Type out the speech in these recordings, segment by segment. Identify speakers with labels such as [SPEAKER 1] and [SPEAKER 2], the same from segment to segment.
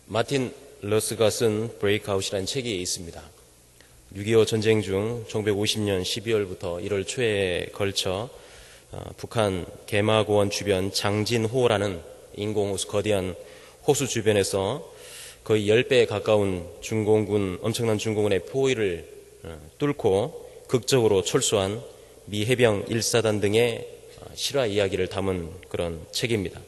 [SPEAKER 1] 마틴 러스가 쓴 브레이크아웃이라는 책이 있습니다. 6.25 전쟁 중 1950년 12월부터 1월 초에 걸쳐 북한 개마고원 주변 장진호라는 인공호수, 거대한 호수 주변에서 거의 10배에 가까운 엄청난 중공군의 포위를 뚫고 극적으로 철수한 미 해병 1사단 등의 실화 이야기를 담은 그런 책입니다.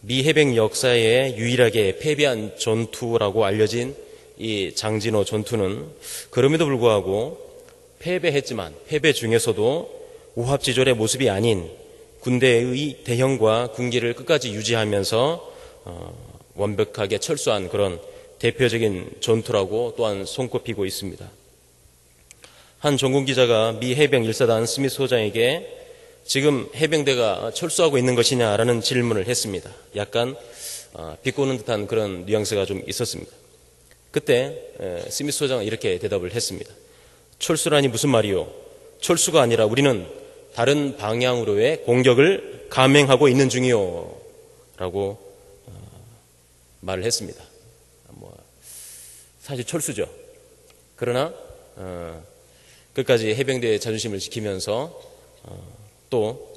[SPEAKER 1] 미 해병 역사에 유일하게 패배한 전투라고 알려진 이 장진호 전투는 그럼에도 불구하고 패배했지만 패배 중에서도 우합지졸의 모습이 아닌 군대의 대형과 군기를 끝까지 유지하면서 완벽하게 철수한 그런 대표적인 전투라고 또한 손꼽히고 있습니다. 한 전군 기자가 미 해병 1사단 스미스 소장에게 지금 해병대가 철수하고 있는 것이냐라는 질문을 했습니다. 약간 비꼬는 듯한 그런 뉘앙스가 좀 있었습니다. 그때 스미스 소장은 이렇게 대답을 했습니다. 철수라니 무슨 말이요? 철수가 아니라 우리는 다른 방향으로의 공격을 감행하고 있는 중이요 라고 말을 했습니다. 사실 철수죠. 그러나 끝까지 해병대의 자존심을 지키면서 또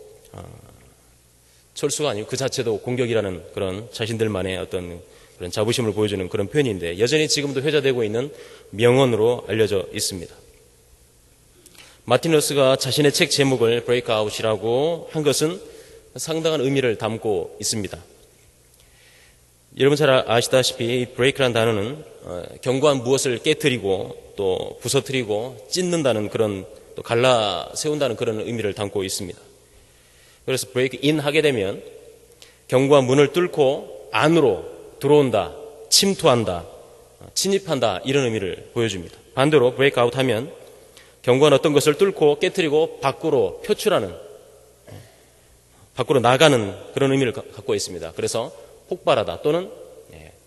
[SPEAKER 1] 철수가 아니고 그 자체도 공격이라는 그런 자신들만의 어떤 그런 자부심을 보여주는 그런 표현인데 여전히 지금도 회자되고 있는 명언으로 알려져 있습니다. 마틴 러스가 자신의 책 제목을 브레이크아웃이라고 한 것은 상당한 의미를 담고 있습니다. 여러분 잘 아시다시피 브레이크라는 단어는 견고한 무엇을 깨트리고 또 부서뜨리고 찢는다는 그런 또 갈라 세운다는 그런 의미를 담고 있습니다. 그래서 브레이크 인 하게 되면 견고한 문을 뚫고 안으로 들어온다, 침투한다, 침입한다 이런 의미를 보여줍니다. 반대로 브레이크 아웃 하면 견고한 어떤 것을 뚫고 깨트리고 밖으로 표출하는, 밖으로 나가는 그런 의미를 갖고 있습니다. 그래서 폭발하다 또는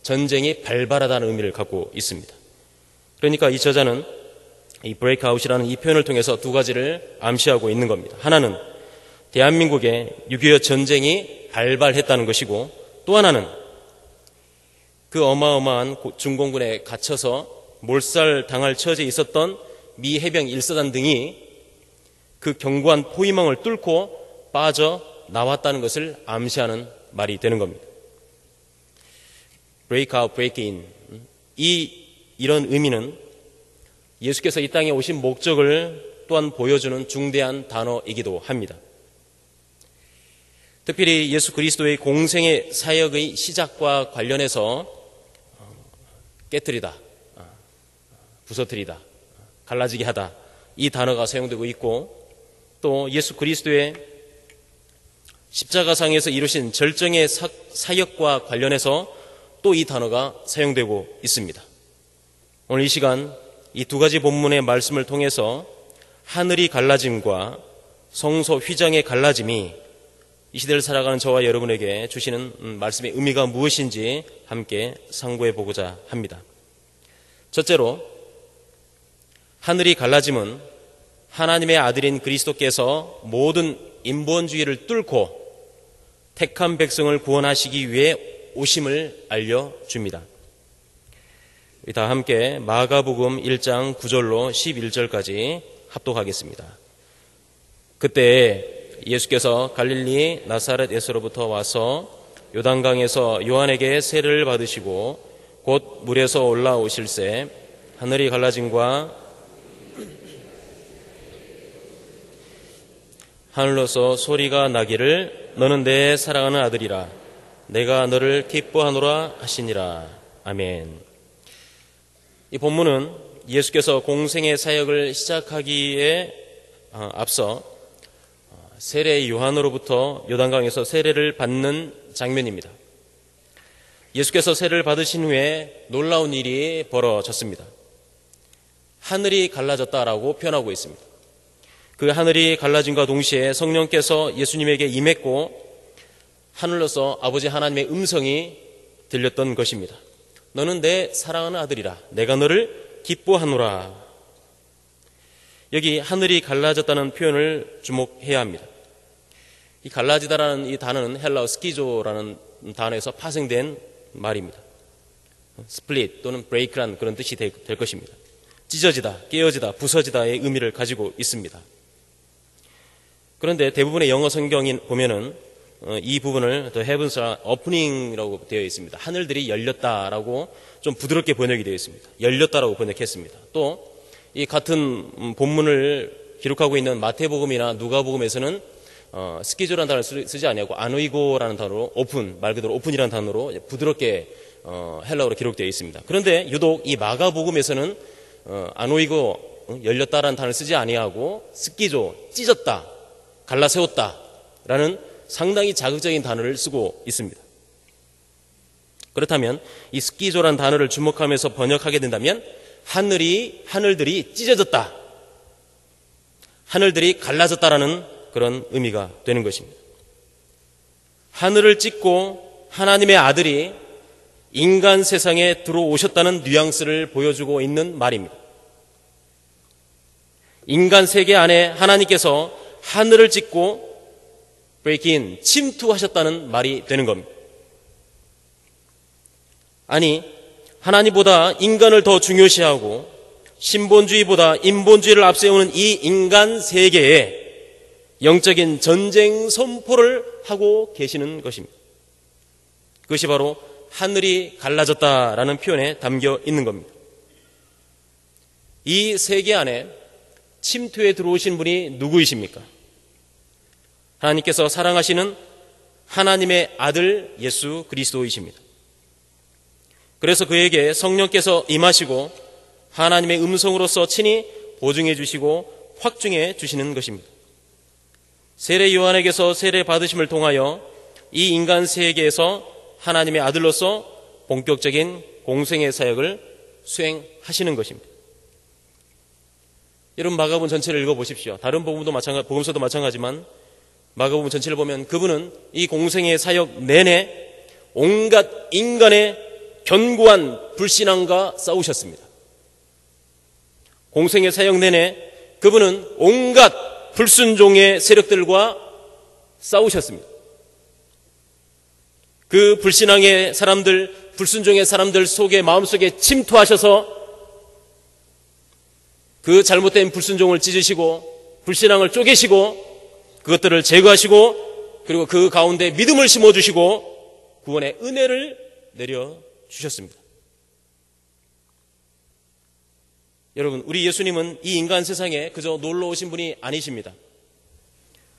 [SPEAKER 1] 전쟁이 발발하다는 의미를 갖고 있습니다. 그러니까 이 저자는 이 브레이크아웃이라는 이 표현을 통해서 두 가지를 암시하고 있는 겁니다. 하나는 대한민국의 6.25 전쟁이 발발했다는 것이고 또 하나는 그 어마어마한 중공군에 갇혀서 몰살당할 처지에 있었던 미 해병 1사단 등이 그 견고한 포위망을 뚫고 빠져나왔다는 것을 암시하는 말이 되는 겁니다. 브레이크 아웃, 브레이크 인. 이런 의미는 예수께서 이 땅에 오신 목적을 또한 보여주는 중대한 단어이기도 합니다. 특별히 예수 그리스도의 공생의 사역의 시작과 관련해서 깨트리다, 부서뜨리다, 갈라지게 하다 이 단어가 사용되고 있고 또 예수 그리스도의 십자가상에서 이루신 절정의 사역과 관련해서 또 이 단어가 사용되고 있습니다. 오늘 이 시간 이 두 가지 본문의 말씀을 통해서 하늘이 갈라짐과 성소 휘장의 갈라짐이 이 시대를 살아가는 저와 여러분에게 주시는 말씀의 의미가 무엇인지 함께 상고해 보고자 합니다. 첫째로 하늘이 갈라짐은 하나님의 아들인 그리스도께서 모든 인본주의를 뚫고 택한 백성을 구원하시기 위해 오심을 알려줍니다. 다 함께 마가복음 1장 9절로 11절까지 합독하겠습니다. 그때 예수께서 갈릴리 나사렛에서로부터 와서 요단강에서 요한에게 세례를 받으시고 곧 물에서 올라오실새 하늘이 갈라짐과 하늘로서 소리가 나기를 너는 내 사랑하는 아들이라 내가 너를 기뻐하노라 하시니라. 아멘. 이 본문은 예수께서 공생의 사역을 시작하기에 앞서 세례 요한으로부터 요단강에서 세례를 받는 장면입니다. 예수께서 세례를 받으신 후에 놀라운 일이 벌어졌습니다. 하늘이 갈라졌다라고 표현하고 있습니다. 그 하늘이 갈라짐과 동시에 성령께서 예수님에게 임했고 하늘로서 아버지 하나님의 음성이 들렸던 것입니다. 너는 내 사랑하는 아들이라 내가 너를 기뻐하노라. 여기 하늘이 갈라졌다는 표현을 주목해야 합니다. 이 갈라지다라는 이 단어는 헬라어 스키조라는 단어에서 파생된 말입니다. 스플릿 또는 브레이크란 그런 뜻이 될 것입니다. 찢어지다, 깨어지다, 부서지다의 의미를 가지고 있습니다. 그런데 대부분의 영어 성경인 보면은 이 부분을 The heavens are opening이라고 되어 있습니다. 하늘들이 열렸다라고 좀 부드럽게 번역이 되어 있습니다. 열렸다라고 번역했습니다. 또 이 같은 본문을 기록하고 있는 마태복음이나 누가복음에서는 스키조라는 단어를 쓰지 아니하고 아노이고라는 단어로 오픈, 말 그대로 오픈이라는 단어로 부드럽게 헬라어로 기록되어 있습니다. 그런데 유독 이 마가복음에서는 아노이고 열렸다라는 단어를 쓰지 아니하고 스키조, 찢었다, 갈라세웠다라는 상당히 자극적인 단어를 쓰고 있습니다. 그렇다면 이 스키조라는 단어를 주목하면서 번역하게 된다면 하늘들이 찢어졌다, 하늘들이 갈라졌다라는 그런 의미가 되는 것입니다. 하늘을 찢고 하나님의 아들이 인간 세상에 들어오셨다는 뉘앙스를 보여주고 있는 말입니다. 인간 세계 안에 하나님께서 하늘을 찢고 break-in, 침투하셨다는 말이 되는 겁니다. 아니, 하나님보다 인간을 더 중요시하고 신본주의보다 인본주의를 앞세우는 이 인간 세계에 영적인 전쟁 선포를 하고 계시는 것입니다. 그것이 바로 하늘이 갈라졌다라는 표현에 담겨 있는 겁니다. 이 세계 안에 침투에 들어오신 분이 누구이십니까? 하나님께서 사랑하시는 하나님의 아들 예수 그리스도이십니다. 그래서 그에게 성령께서 임하시고 하나님의 음성으로서 친히 보증해 주시고 확증해 주시는 것입니다. 세례 요한에게서 세례 받으심을 통하여 이 인간 세계에서 하나님의 아들로서 본격적인 공생의 사역을 수행하시는 것입니다. 여러분, 마가복음 전체를 읽어보십시오. 다른 복음서도 마찬가지지만 마가복음 전체를 보면 그분은 이 공생의 사역 내내 온갖 인간의 견고한 불신앙과 싸우셨습니다. 공생의 사역 내내 그분은 온갖 불순종의 세력들과 싸우셨습니다. 그 불신앙의 사람들, 불순종의 사람들 속에 마음속에 침투하셔서 그 잘못된 불순종을 찢으시고 불신앙을 쪼개시고 그것들을 제거하시고 그리고 그 가운데 믿음을 심어주시고 구원의 은혜를 내려주셨습니다. 여러분, 우리 예수님은 이 인간 세상에 그저 놀러 오신 분이 아니십니다.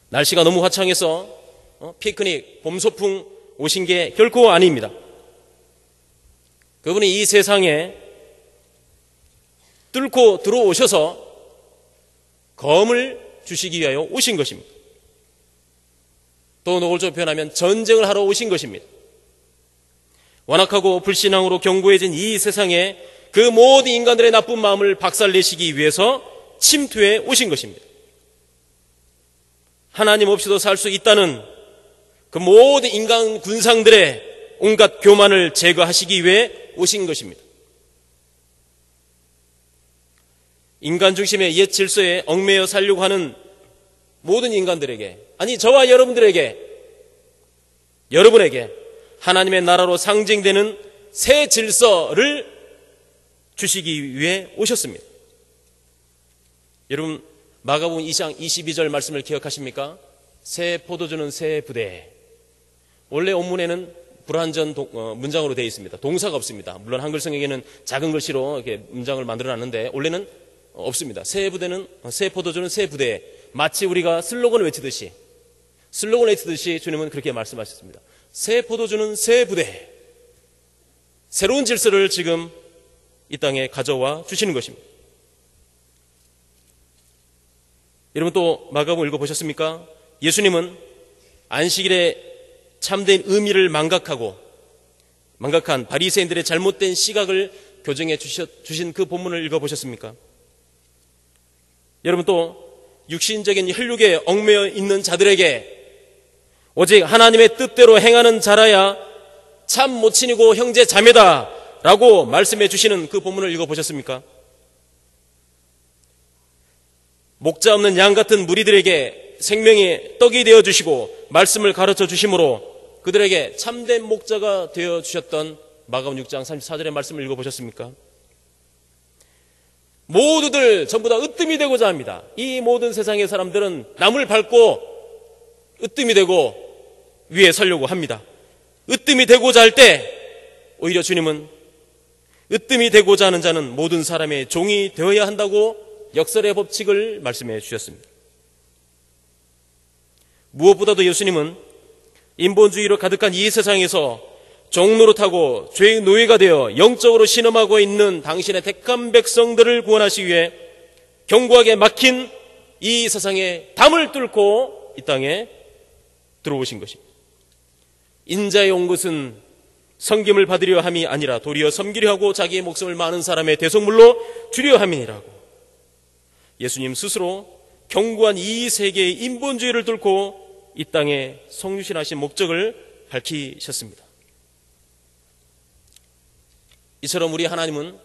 [SPEAKER 1] 날씨가 너무 화창해서 피크닉, 봄소풍 오신 게 결코 아닙니다. 그분이 이 세상에 뚫고 들어오셔서 검을 주시기 위하여 오신 것입니다. 또 노골적으로 표현하면 전쟁을 하러 오신 것입니다. 완악하고 불신앙으로 견고해진 이 세상에 그 모든 인간들의 나쁜 마음을 박살내시기 위해서 침투해 오신 것입니다. 하나님 없이도 살 수 있다는 그 모든 인간 군상들의 온갖 교만을 제거하시기 위해 오신 것입니다. 인간 중심의 옛 질서에 얽매여 살려고 하는 모든 인간들에게, 아니 저와 여러분들에게, 여러분에게 하나님의 나라로 상징되는 새 질서를 주시기 위해 오셨습니다. 여러분, 마가복음 2장 22절 말씀을 기억하십니까? 새 포도주는 새 부대. 원래 원문에는 불완전 문장으로 되어 있습니다. 동사가 없습니다. 물론 한글 성경에는 작은 글씨로 이렇게 문장을 만들어놨는데 원래는 없습니다. 새 포도주는 새 부대. 마치 우리가 슬로건을 외치듯이 주님은 그렇게 말씀하셨습니다. 새 포도주는 새 부대. 새로운 질서를 지금 이 땅에 가져와 주시는 것입니다. 여러분, 또 마가복음 읽어보셨습니까? 예수님은 안식일의 참된 의미를 망각한 바리새인들의 잘못된 시각을 교정해 주신 그 본문을 읽어보셨습니까? 여러분, 또 육신적인 혈육에 얽매여 있는 자들에게 오직 하나님의 뜻대로 행하는 자라야 참 모친이고 형제 자매다 라고 말씀해 주시는 그 본문을 읽어보셨습니까? 목자 없는 양 같은 무리들에게 생명의 떡이 되어주시고 말씀을 가르쳐 주심으로 그들에게 참된 목자가 되어주셨던 마가복음 6장 34절의 말씀을 읽어보셨습니까? 모두들 전부 다 으뜸이 되고자 합니다. 이 모든 세상의 사람들은 남을 밟고 으뜸이 되고 위에 서려고 합니다. 으뜸이 되고자 할 때 오히려 주님은 으뜸이 되고자 하는 자는 모든 사람의 종이 되어야 한다고 역설의 법칙을 말씀해 주셨습니다. 무엇보다도 예수님은 인본주의로 가득한 이 세상에서 종노릇하고 죄의 노예가 되어 영적으로 신음하고 있는 당신의 택한 백성들을 구원하시기 위해 견고하게 막힌 이 세상의 담을 뚫고 이 땅에 들어오신 것입니다. 인자에 온 것은 섬김을 받으려 함이 아니라 도리어 섬기려 하고 자기의 목숨을 많은 사람의 대속물로 주려 함이니라고. 예수님 스스로 견고한 이 세계의 인본주의를 뚫고 이 땅에 성육신하신 목적을 밝히셨습니다. 이처럼 우리 하나님은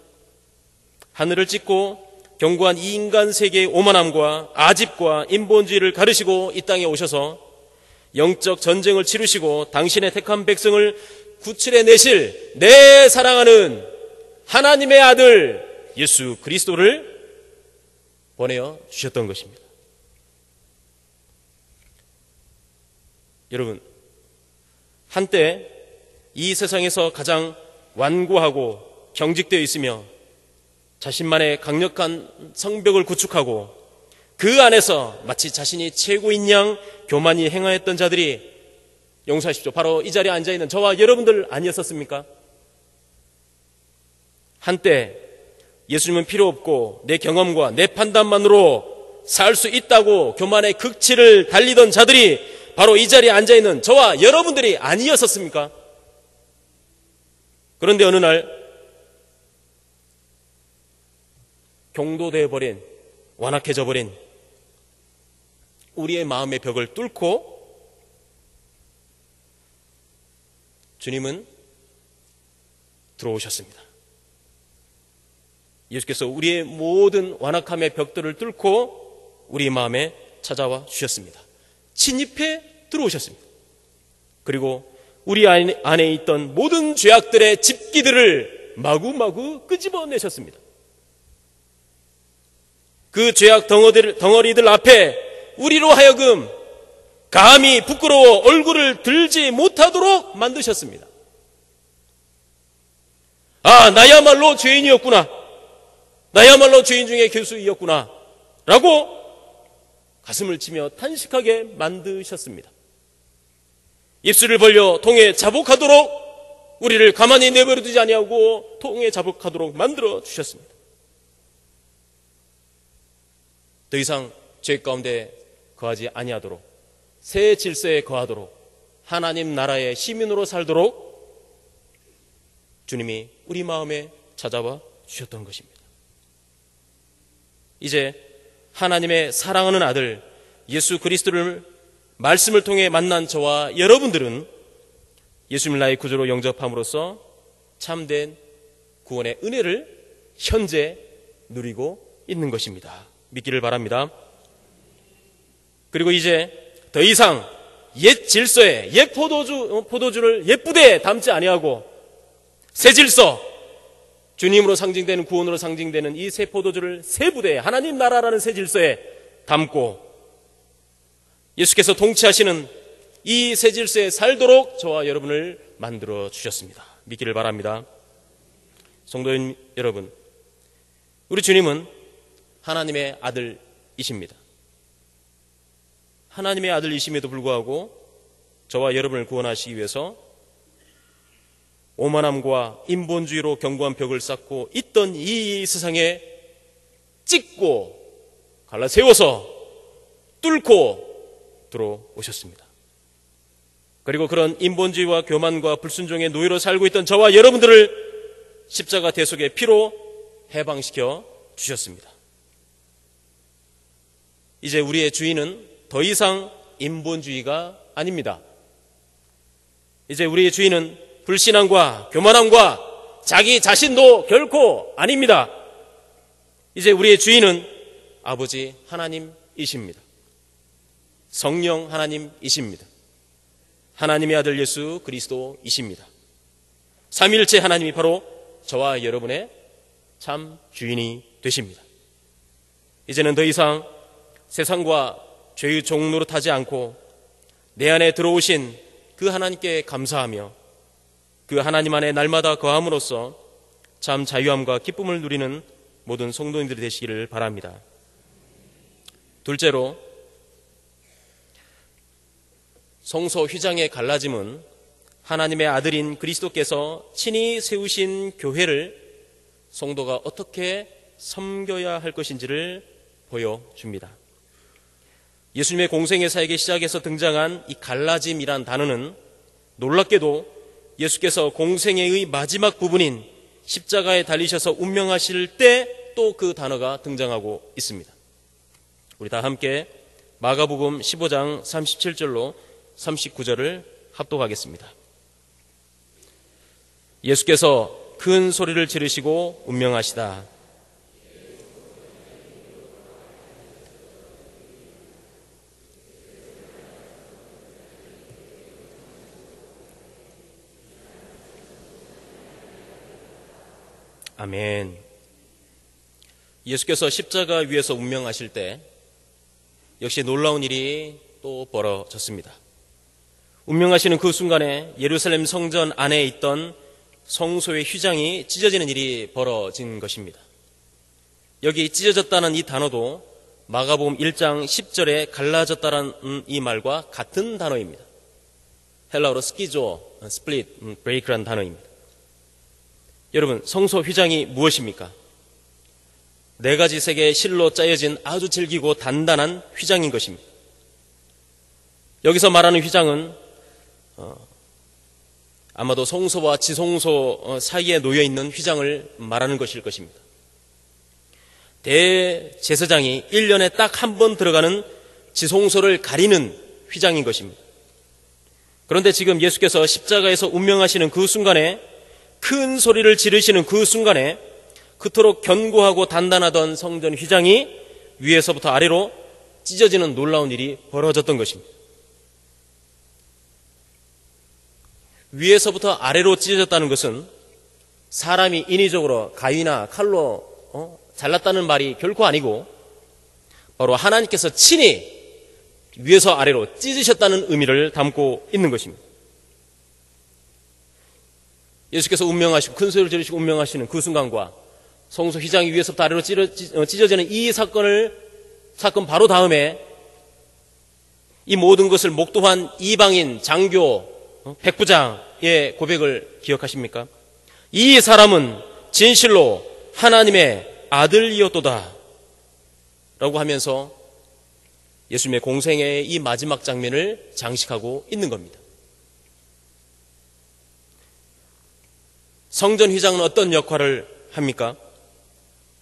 [SPEAKER 1] 하늘을 찢고 견고한 이 인간 세계의 오만함과 아집과 인본주의를 가르시고 이 땅에 오셔서 영적 전쟁을 치르시고 당신의 택한 백성을 구출해 내실 내 사랑하는 하나님의 아들 예수 그리스도를 보내어 주셨던 것입니다. 여러분, 한때 이 세상에서 가장 완고하고 경직되어 있으며 자신만의 강력한 성벽을 구축하고 그 안에서 마치 자신이 최고인 양 교만이 행하였던 자들이, 용서하십시오, 바로 이 자리에 앉아있는 저와 여러분들 아니었었습니까? 한때 예수님은 필요 없고 내 경험과 내 판단만으로 살 수 있다고 교만의 극치를 달리던 자들이 바로 이 자리에 앉아있는 저와 여러분들이 아니었었습니까? 그런데 어느 날 경도되어 버린, 완악해져 버린 우리의 마음의 벽을 뚫고 주님은 들어오셨습니다. 예수께서 우리의 모든 완악함의 벽들을 뚫고 우리 마음에 찾아와 주셨습니다. 침입해 들어오셨습니다. 그리고 우리 안에 있던 모든 죄악들의 집기들을 마구마구 끄집어내셨습니다. 그 죄악 덩어리들 앞에 우리로 하여금 감히 부끄러워 얼굴을 들지 못하도록 만드셨습니다. 아, 나야말로 죄인이었구나, 나야말로 죄인 중에 괴수이었구나 라고 가슴을 치며 탄식하게 만드셨습니다. 입술을 벌려 통에 자복하도록 우리를 가만히 내버려 두지 아니하고 통에 자복하도록 만들어 주셨습니다. 더 이상 죄 가운데 거하지 아니하도록, 새 질서에 거하도록, 하나님 나라의 시민으로 살도록 주님이 우리 마음에 찾아와 주셨던 것입니다. 이제 하나님의 사랑하는 아들 예수 그리스도를 말씀을 통해 만난 저와 여러분들은 예수님을 나의 구주로 영접함으로써 참된 구원의 은혜를 현재 누리고 있는 것입니다. 믿기를 바랍니다. 그리고 이제 더 이상 옛 질서에, 옛 포도주를 옛 부대에 담지 아니하고 새 질서, 주님으로 상징되는, 구원으로 상징되는 이 새 포도주를 새 부대에, 하나님 나라라는 새 질서에 담고 예수께서 통치하시는 이 새 질서에 살도록 저와 여러분을 만들어 주셨습니다. 믿기를 바랍니다. 성도인 여러분, 우리 주님은 하나님의 아들이십니다. 하나님의 아들이심에도 불구하고 저와 여러분을 구원하시기 위해서 오만함과 인본주의로 견고한 벽을 쌓고 있던 이 세상에 찢고 갈라세워서 뚫고 들어오셨습니다. 그리고 그런 인본주의와 교만과 불순종의 노예로 살고 있던 저와 여러분들을 십자가 대속의 피로 해방시켜 주셨습니다. 이제 우리의 주인은 더 이상 인본주의가 아닙니다. 이제 우리의 주인은 불신앙과 교만함과 자기 자신도 결코 아닙니다. 이제 우리의 주인은 아버지 하나님이십니다. 성령 하나님이십니다. 하나님의 아들 예수 그리스도이십니다. 삼위일체 하나님이 바로 저와 여러분의 참 주인이 되십니다. 이제는 더 이상 세상과 죄의 종노릇하지 않고 내 안에 들어오신 그 하나님께 감사하며 그 하나님 안에 날마다 거함으로써 참 자유함과 기쁨을 누리는 모든 성도님들이 되시기를 바랍니다. 둘째로, 성소 휘장의 갈라짐은 하나님의 아들인 그리스도께서 친히 세우신 교회를 성도가 어떻게 섬겨야 할 것인지를 보여줍니다. 예수님의 공생의 사역의 시작에서 등장한 이 갈라짐이란 단어는 놀랍게도 예수께서 공생애의 마지막 부분인 십자가에 달리셔서 운명하실 때 또 그 단어가 등장하고 있습니다. 우리 다 함께 마가복음 15장 37절로 39절을 합독하겠습니다. 예수께서 큰 소리를 지르시고 운명하시다. 아멘. 예수께서 십자가 위에서 운명하실 때 역시 놀라운 일이 또 벌어졌습니다. 운명하시는 그 순간에 예루살렘 성전 안에 있던 성소의 휘장이 찢어지는 일이 벌어진 것입니다. 여기 찢어졌다는 이 단어도 마가복음 1장 10절에 갈라졌다는 이 말과 같은 단어입니다. 헬라어로 스키조, 스플릿, 브레이크라는 단어입니다. 여러분, 성소 휘장이 무엇입니까? 네 가지 색의 실로 짜여진 아주 질기고 단단한 휘장인 것입니다. 여기서 말하는 휘장은 아마도 성소와 지성소 사이에 놓여있는 휘장을 말하는 것일 것입니다. 대제사장이 1년에 딱 한 번 들어가는 지성소를 가리는 휘장인 것입니다. 그런데 지금 예수께서 십자가에서 운명하시는 그 순간에, 큰 소리를 지르시는 그 순간에 그토록 견고하고 단단하던 성전 휘장이 위에서부터 아래로 찢어지는 놀라운 일이 벌어졌던 것입니다. 위에서부터 아래로 찢어졌다는 것은 사람이 인위적으로 가위나 칼로 잘랐다는 말이 결코 아니고 바로 하나님께서 친히 위에서 아래로 찢으셨다는 의미를 담고 있는 것입니다. 예수께서 운명하시고 큰 소리를 지르시고 운명하시는 그 순간과 성소 휘장이 위에서부터 아래로 찢어지는 이 사건 바로 다음에 이 모든 것을 목도한 이방인 장교 백부장의 고백을 기억하십니까? 이 사람은 진실로 하나님의 아들이었도다 라고 하면서 예수님의 공생애의 이 마지막 장면을 장식하고 있는 겁니다. 성전 휘장은 어떤 역할을 합니까?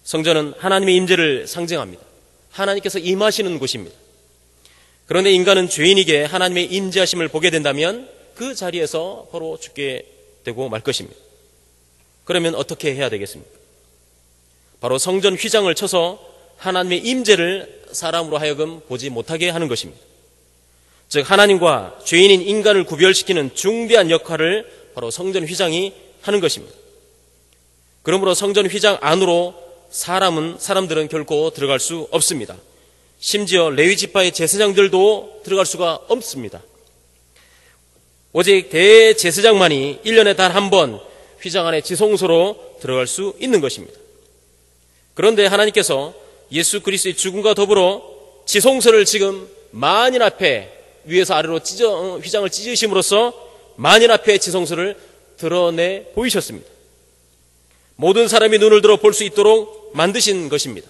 [SPEAKER 1] 성전은 하나님의 임재를 상징합니다. 하나님께서 임하시는 곳입니다. 그런데 인간은 죄인에게 하나님의 임재하심을 보게 된다면 그 자리에서 바로 죽게 되고 말 것입니다. 그러면 어떻게 해야 되겠습니까? 바로 성전 휘장을 쳐서 하나님의 임재를 사람으로 하여금 보지 못하게 하는 것입니다. 즉 하나님과 죄인인 인간을 구별시키는 중대한 역할을 바로 성전 휘장이 하는 것입니다. 그러므로 성전 휘장 안으로 사람들은 결코 들어갈 수 없습니다. 심지어 레위 지파의 제사장들도 들어갈 수가 없습니다. 오직 대제사장만이 1년에 단 한 번 휘장 안에 지성소로 들어갈 수 있는 것입니다. 그런데 하나님께서 예수 그리스도의 죽음과 더불어 지성소를 지금 만인 앞에 위에서 아래로 휘장을 찢으심으로써 만인 앞에 지성소를 드러내 보이셨습니다. 모든 사람이 눈을 들어 볼 수 있도록 만드신 것입니다.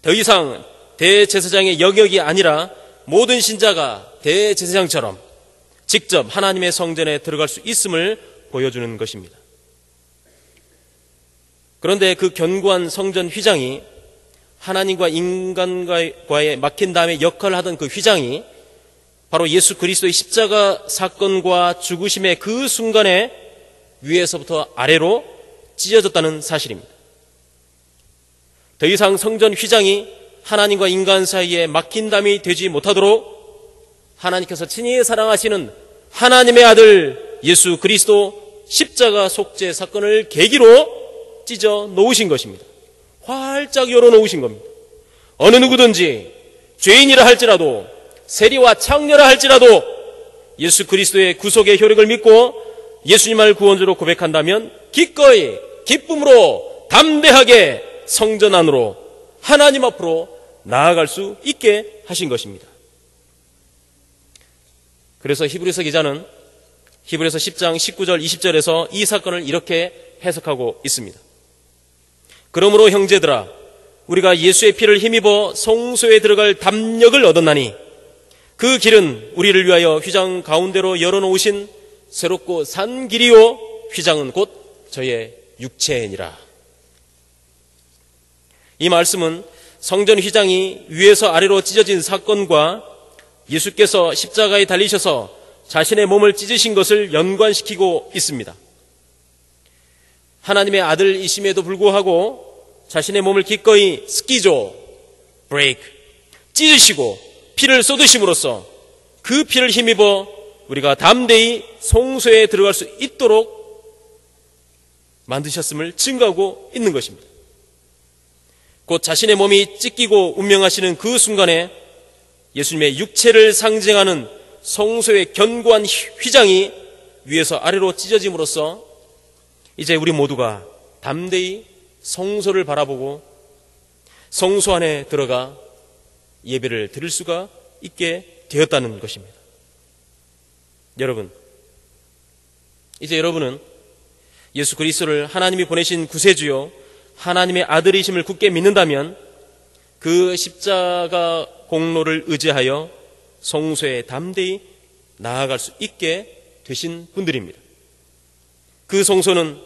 [SPEAKER 1] 더 이상 대제사장의 영역이 아니라 모든 신자가 대제사장처럼 직접 하나님의 성전에 들어갈 수 있음을 보여주는 것입니다. 그런데 그 견고한 성전 휘장이 하나님과 인간과의 막힌 다음에 역할을 하던 그 휘장이 바로 예수 그리스도의 십자가 사건과 죽으심의 그 순간에 위에서부터 아래로 찢어졌다는 사실입니다. 더 이상 성전 휘장이 하나님과 인간 사이에 막힌 담이 되지 못하도록 하나님께서 친히 사랑하시는 하나님의 아들 예수 그리스도 십자가 속죄 사건을 계기로 찢어 놓으신 것입니다. 활짝 열어 놓으신 겁니다. 어느 누구든지 죄인이라 할지라도 세리와 창녀라 할지라도 예수 그리스도의 구속의 효력을 믿고 예수님을 구원주로 고백한다면 기꺼이 기쁨으로 담대하게 성전 안으로 하나님 앞으로 나아갈 수 있게 하신 것입니다. 그래서 히브리서 기자는 히브리서 10장 19절 20절에서 이 사건을 이렇게 해석하고 있습니다. 그러므로 형제들아 우리가 예수의 피를 힘입어 성소에 들어갈 담력을 얻었나니 그 길은 우리를 위하여 휘장 가운데로 열어놓으신 새롭고 산 길이요 휘장은 곧 저의 육체니라. 이 말씀은 성전 휘장이 위에서 아래로 찢어진 사건과 예수께서 십자가에 달리셔서 자신의 몸을 찢으신 것을 연관시키고 있습니다. 하나님의 아들이심에도 불구하고 자신의 몸을 기꺼이 스키조, 브레이크, 찢으시고 피를 쏟으심으로써 그 피를 힘입어 우리가 담대히 성소에 들어갈 수 있도록 만드셨음을 증거하고 있는 것입니다. 곧 자신의 몸이 찢기고 운명하시는 그 순간에 예수님의 육체를 상징하는 성소의 견고한 휘장이 위에서 아래로 찢어짐으로써 이제 우리 모두가 담대히 성소를 바라보고 성소 안에 들어가 예배를 드릴 수가 있게 되었다는 것입니다. 여러분, 이제 여러분은 예수 그리스도를 하나님이 보내신 구세주요 하나님의 아들이심을 굳게 믿는다면 그 십자가 공로를 의지하여 성소에 담대히 나아갈 수 있게 되신 분들입니다. 그 성소는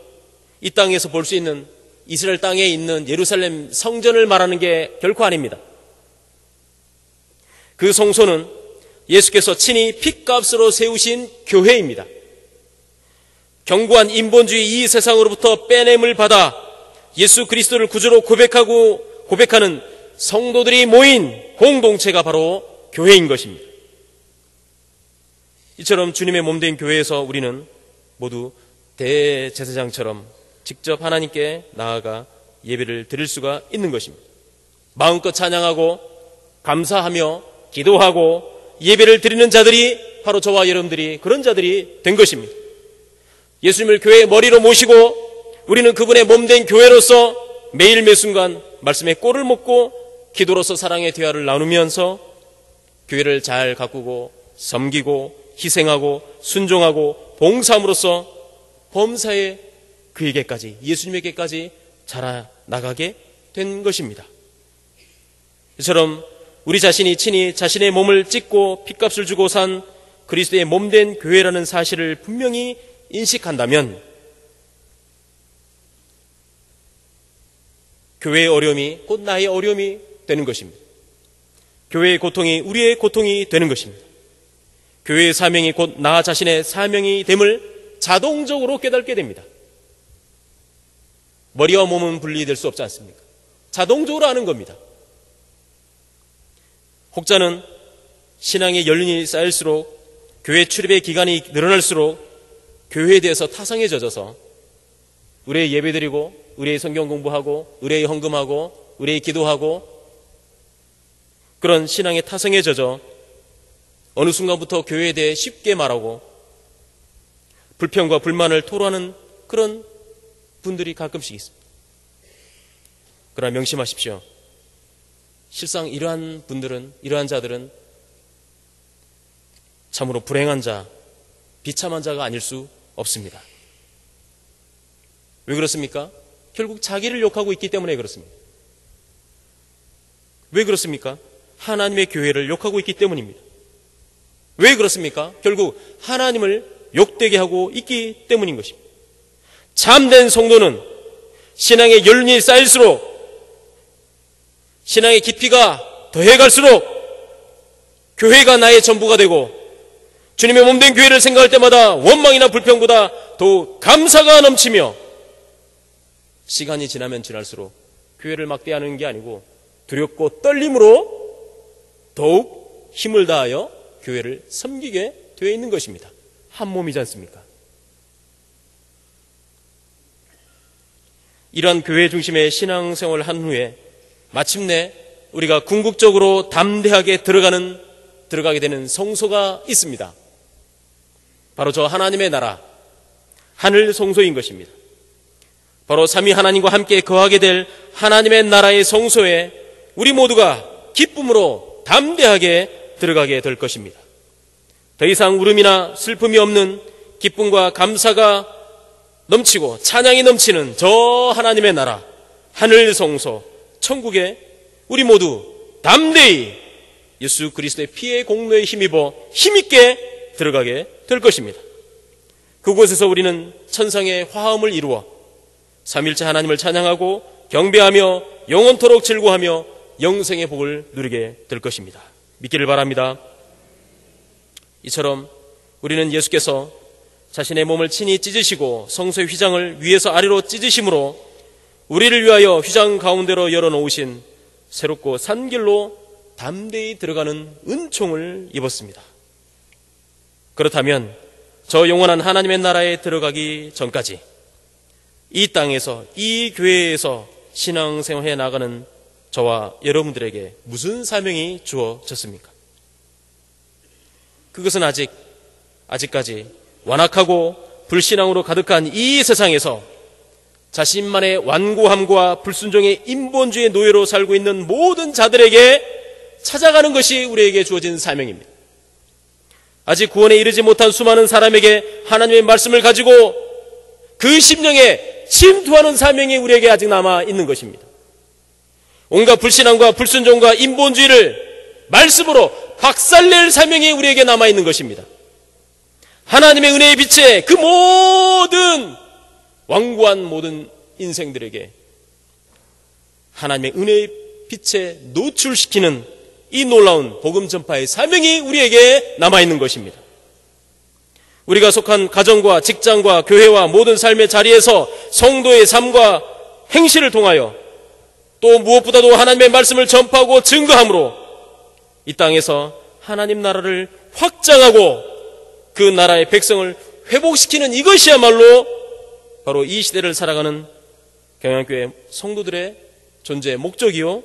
[SPEAKER 1] 이 땅에서 볼 수 있는 이스라엘 땅에 있는 예루살렘 성전을 말하는 게 결코 아닙니다. 그 성소는 예수께서 친히 핏값으로 세우신 교회입니다. 견고한 인본주의 이 세상으로부터 빼냄을 받아 예수 그리스도를 구주로 고백하는 성도들이 모인 공동체가 바로 교회인 것입니다. 이처럼 주님의 몸된 교회에서 우리는 모두 대제사장처럼 직접 하나님께 나아가 예배를 드릴 수가 있는 것입니다. 마음껏 찬양하고 감사하며 기도하고 예배를 드리는 자들이 바로 저와 여러분들이 그런 자들이 된 것입니다. 예수님을 교회의 머리로 모시고 우리는 그분의 몸된 교회로서 매일 매순간 말씀의 꼴을 먹고 기도로서 사랑의 대화를 나누면서 교회를 잘 가꾸고 섬기고 희생하고 순종하고 봉사함으로써 범사에 그에게까지 예수님에게까지 자라나가게 된 것입니다. 이처럼 우리 자신이 친히 자신의 몸을 찢고 핏값을 주고 산 그리스도의 몸된 교회라는 사실을 분명히 인식한다면 교회의 어려움이 곧 나의 어려움이 되는 것입니다. 교회의 고통이 우리의 고통이 되는 것입니다. 교회의 사명이 곧 나 자신의 사명이 됨을 자동적으로 깨닫게 됩니다. 머리와 몸은 분리될 수 없지 않습니까? 자동적으로 아는 겁니다. 혹자는 신앙의 연륜이 쌓일수록 교회 출입의 기간이 늘어날수록 교회에 대해서 타성에 젖어서 의뢰의 예배드리고 의뢰의 성경 공부하고 의뢰의 헌금하고 의뢰의 기도하고 그런 신앙의 타성에 젖어 어느 순간부터 교회에 대해 쉽게 말하고 불평과 불만을 토로하는 그런 분들이 가끔씩 있습니다. 그러나 명심하십시오. 실상 이러한 자들은 참으로 불행한 자, 비참한 자가 아닐 수 없습니다. 왜 그렇습니까? 결국 자기를 욕하고 있기 때문에 그렇습니다. 왜 그렇습니까? 하나님의 교회를 욕하고 있기 때문입니다. 왜 그렇습니까? 결국 하나님을 욕되게 하고 있기 때문인 것입니다. 참된 성도는 신앙의 연륜이 쌓일수록 신앙의 깊이가 더해갈수록 교회가 나의 전부가 되고 주님의 몸된 교회를 생각할 때마다 원망이나 불평보다 더욱 감사가 넘치며 시간이 지나면 지날수록 교회를 막대하는 게 아니고 두렵고 떨림으로 더욱 힘을 다하여 교회를 섬기게 되어 있는 것입니다. 한 몸이지 않습니까? 이러한 교회 중심의 신앙생활을 한 후에 마침내 우리가 궁극적으로 담대하게 들어가게 되는 성소가 있습니다. 바로 저 하나님의 나라, 하늘 성소인 것입니다. 바로 삼위 하나님과 함께 거하게 될 하나님의 나라의 성소에 우리 모두가 기쁨으로 담대하게 들어가게 될 것입니다. 더 이상 울음이나 슬픔이 없는 기쁨과 감사가 넘치고 찬양이 넘치는 저 하나님의 나라, 하늘 성소, 천국에 우리 모두 담대히 예수 그리스도의 피의 공로에 힘입어 힘있게 들어가게 될 것입니다. 그곳에서 우리는 천상의 화음을 이루어 삼일째 하나님을 찬양하고 경배하며 영원토록 즐거워하며 영생의 복을 누리게 될 것입니다. 믿기를 바랍니다. 이처럼 우리는 예수께서 자신의 몸을 친히 찢으시고 성소의 휘장을 위에서 아래로 찢으심으로 우리를 위하여 휘장 가운데로 열어놓으신 새롭고 산 길로 담대히 들어가는 은총을 입었습니다. 그렇다면 저 영원한 하나님의 나라에 들어가기 전까지 이 땅에서, 이 교회에서 신앙생활해 나가는 저와 여러분들에게 무슨 사명이 주어졌습니까? 그것은 아직까지 완악하고 불신앙으로 가득한 이 세상에서 자신만의 완고함과 불순종의 인본주의 노예로 살고 있는 모든 자들에게 찾아가는 것이 우리에게 주어진 사명입니다. 아직 구원에 이르지 못한 수많은 사람에게 하나님의 말씀을 가지고 그 심령에 침투하는 사명이 우리에게 아직 남아 있는 것입니다. 온갖 불신앙과 불순종과 인본주의를 말씀으로 박살낼 사명이 우리에게 남아 있는 것입니다. 하나님의 은혜의 빛에 그 모든 완고한 모든 인생들에게 하나님의 은혜의 빛에 노출시키는 이 놀라운 복음 전파의 사명이 우리에게 남아있는 것입니다. 우리가 속한 가정과 직장과 교회와 모든 삶의 자리에서 성도의 삶과 행실을 통하여 또 무엇보다도 하나님의 말씀을 전파하고 증거함으로 이 땅에서 하나님 나라를 확장하고 그 나라의 백성을 회복시키는 이것이야말로 바로 이 시대를 살아가는 경양교회 성도들의 존재의 목적이요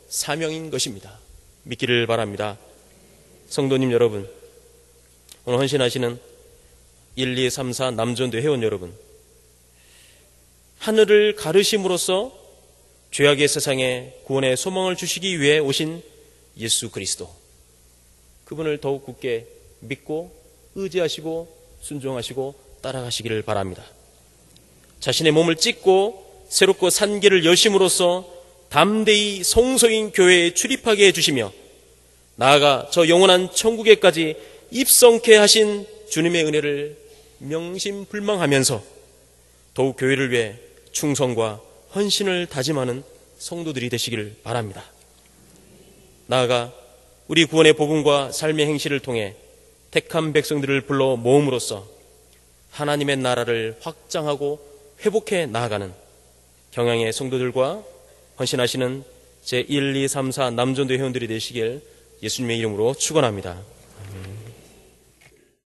[SPEAKER 1] 사명인 것입니다. 믿기를 바랍니다. 성도님 여러분, 오늘 헌신하시는 1, 2, 3, 4 남전도 회원 여러분, 하늘을 가르심으로써 죄악의 세상에 구원의 소망을 주시기 위해 오신 예수 그리스도, 그분을 더욱 굳게 믿고 의지하시고 순종하시고 따라가시기를 바랍니다. 자신의 몸을 찢고 새롭고 산 길을 여심으로써 담대히 성소인 교회에 출입하게 해주시며 나아가 저 영원한 천국에까지 입성케 하신 주님의 은혜를 명심불망하면서 더욱 교회를 위해 충성과 헌신을 다짐하는 성도들이 되시기를 바랍니다. 나아가 우리 구원의 복음과 삶의 행실을 통해 택한 백성들을 불러 모음으로써 하나님의 나라를 확장하고 회복해 나아가는 경양의 성도들과 헌신하시는 제1, 2, 3, 4 남전도 회원들이 되시길 예수님의 이름으로 축원합니다. 아멘.